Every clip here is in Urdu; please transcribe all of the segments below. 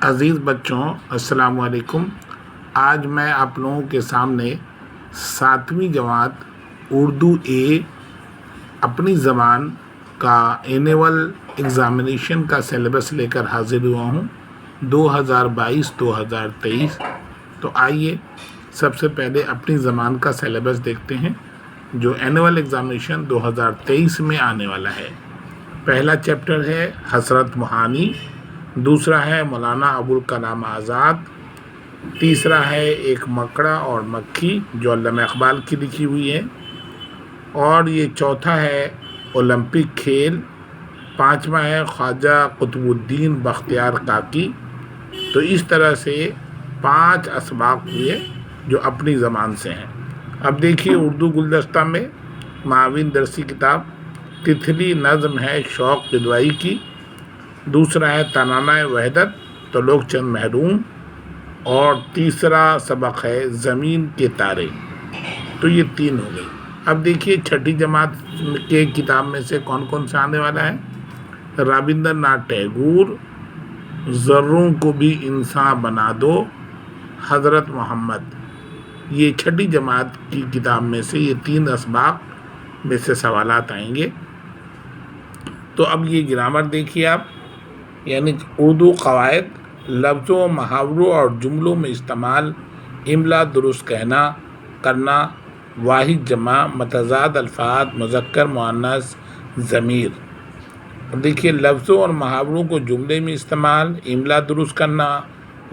عزیز بچوں، السلام علیکم۔ آج میں آپ لوگوں کے سامنے 7ویں جماعت اردو اے اپنی زبان کا اینول ایگزامینیشن کا سلیبس لے کر حاضر ہوا ہوں 2022-2023۔ تو آئیے سب سے پہلے اپنی زبان کا سلیبس دیکھتے ہیں جو اینول ایگزامینیشن 2023 میں آنے والا ہے۔ پہلا چیپٹر ہے حسرت موہانی، دوسرا ہے مولانا ابوالکلام آزاد، تیسرا ہے ایک مکڑا اور مکھی جو علامہ اقبال کی لکھی ہوئی ہے، اور یہ چوتھا ہے اولمپک کھیل، پانچواں ہے خواجہ قطب الدین بختیار کاکی۔ تو اس طرح سے 5 اسباق ہوئے جو اپنی زبان سے ہیں۔ اب دیکھیے اردو گلدستہ میں معاون درسی کتاب تتلی نظم ہے شوق بدوائی کی، دوسرا ہے ترانہ وحدت تو لوگ چند محروم، اور تیسرا سبق ہے زمین کے تارے۔ تو یہ 3 ہو گئی۔ اب دیکھیے چھٹی جماعت کے کتاب میں سے کون کون سے آنے والا ہے۔ رابندر ناتھ ٹیگور، ذروں کو بھی انسان بنا دو، حضرت محمد۔ یہ چھٹی جماعت کی کتاب میں سے یہ 3 اسباق میں سے سوالات آئیں گے۔ تو اب یہ گرامر دیکھیے آپ، یعنی اردو قواعد، لفظوں، محاوروں اور جملوں میں استعمال، املا درست کہنا کرنا، واحد جمع، متضاد الفاظ، مذکر مؤنث ضمیر۔ دیکھیے لفظوں اور محاوروں کو جملے میں استعمال، املا درست کرنا،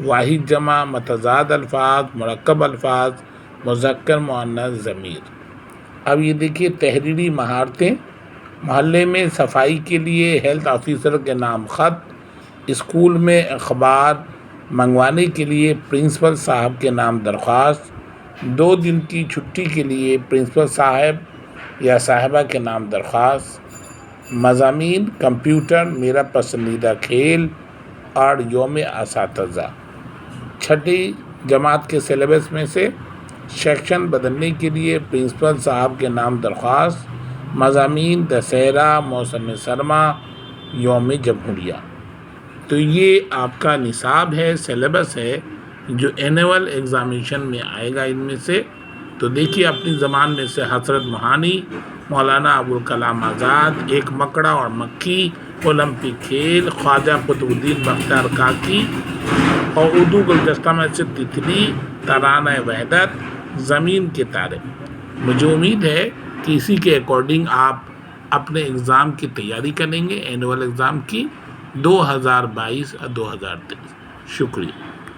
واحد جمع، متضاد الفاظ، مرکب الفاظ، مذکر مؤنث ضمیر۔ اب یہ دیکھیے تحریری مہارتیں، محلے میں صفائی کے لیے ہیلتھ آفیسر کے نام خط، اسکول میں اخبار منگوانے کے لیے پرنسپل صاحب کے نام درخواست، 2 دن کی چھٹی کے لیے پرنسپل صاحب یا صاحبہ کے نام درخواست، مضامین کمپیوٹر، میرا پسندیدہ کھیل اور یوم اساتذہ۔ چھٹی جماعت کے سلیبس میں سے سیکشن بدلنے کے لیے پرنسپل صاحب کے نام درخواست، مضامین دسہرہ، موسم سرما، یوم جمہوریہ۔ تو یہ آپ کا نصاب ہے، سلیبس ہے جو اینول ایگزامینیشن میں آئے گا ان میں سے۔ تو دیکھیے اپنی زبان میں سے حسرت موہانی، مولانا ابوالکلام آزاد، ایک مکڑا اور مکھی، اولمپک کھیل، خواجہ قطب الدین بختیار کاکی، اور اردو گلدستہ میں سے تتلی، ترانہ وحدت، زمین کے تارے۔ مجھے امید ہے کہ اسی کے اکارڈنگ آپ اپنے ایگزام کی تیاری کریں گے، اینول ایگزام کی 2022 اور 2023۔ شکریہ۔